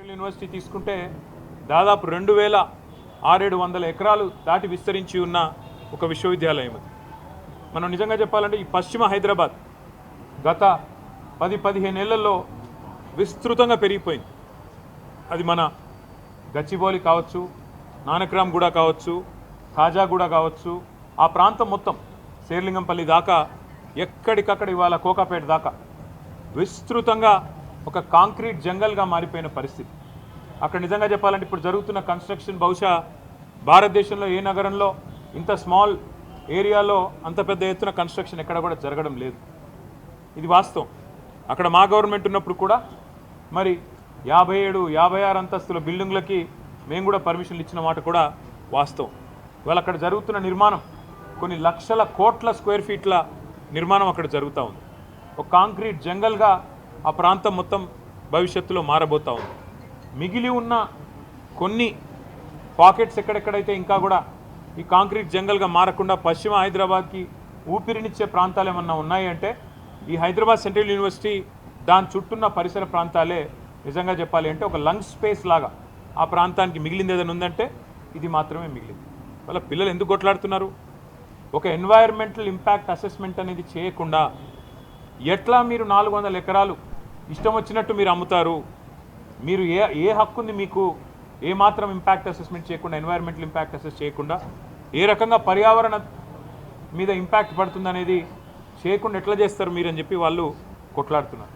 Central university తీసుకుంటే దాదాపు 2600 ఎకరాలు దాటి విస్తరించి ఉన్న ఒక విశ్వవిద్యాలయం అది. మనం నిజంగా చెప్పాలంటే ఈ పశ్చిమ హైదరాబాద్ గత 10-15 ఏళ్లలో విస్తృతంగా పెరిగిపోయింది. అది మన గచ్చిబౌలి కావచ్చు, నానక్రామ్గూడ కావచ్చు, ఖాజాగూడ కావచ్చు, ఆ ప్రాంతం మొత్తం శేర్లింగంపల్లి దాకా ఎక్కడికక్కడ ఇవాళ కోకాపేట దాకా విస్తృతంగా ఒక కాంక్రీట్ జంగల్గా మారిపోయిన పరిస్థితి. అక్కడ నిజంగా చెప్పాలంటే ఇప్పుడు జరుగుతున్న కన్స్ట్రక్షన్ బహుశా భారతదేశంలో ఏ నగరంలో ఇంత స్మాల్ ఏరియాలో అంత పెద్ద ఎత్తున కన్స్ట్రక్షన్ ఎక్కడ కూడా జరగడం లేదు. ఇది వాస్తవం. అక్కడ మా గవర్నమెంట్ ఉన్నప్పుడు కూడా మరి 57-56 అంతస్తుల బిల్డింగ్లకి మేము కూడా పర్మిషన్లు ఇచ్చిన మాట కూడా వాస్తవం. ఇవాళ అక్కడ జరుగుతున్న నిర్మాణం కొన్ని లక్షల కోట్ల స్క్వేర్ ఫీట్ల నిర్మాణం అక్కడ జరుగుతూ ఉంది. ఒక కాంక్రీట్ జంగల్గా ఆ ప్రాంతం మొత్తం భవిష్యత్తులో మారబోతూ ఉంది. మిగిలి ఉన్న కొన్ని పాకెట్స్ ఎక్కడెక్కడైతే ఇంకా కూడా ఈ కాంక్రీట్ జంగల్గా మారకుండా పశ్చిమ హైదరాబాద్కి ఊపిరినిచ్చే ప్రాంతాలు ఏమన్నా ఉన్నాయి అంటే ఈ హైదరాబాద్ సెంట్రల్ యూనివర్సిటీ దాని చుట్టూన్న పరిసర ప్రాంతాలే నిజంగా చెప్పాలి అంటే ఒక లంగ్ స్పేస్ లాగా ఆ ప్రాంతానికి మిగిలింది ఏదైనా ఉందంటే ఇది మాత్రమే మిగిలింది. వాళ్ళ పిల్లలు ఎందుకు కొట్లాడుతున్నారు? ఒక ఎన్వైర్మెంటల్ ఇంపాక్ట్ అసెస్మెంట్ అనేది చేయకుండా ఎట్లా మీరు 400 ఎకరాలు ఇష్టం వచ్చినట్టు మీరు అమ్ముతారు? మీరు ఏ హక్కు ఉంది మీకు? ఏ మాత్రం ఇంపాక్ట్ అసెస్మెంట్ చేయకుండా, ఎన్వైర్మెంటల్ ఇంపాక్ట్ అసెస్ చేయకుండా, ఏ రకంగా పర్యావరణ మీద ఇంపాక్ట్ పడుతుంది అనేది చేయకుండా ఎట్లా చేస్తారు మీరు అని చెప్పి వాళ్ళు కొట్లాడుతున్నారు.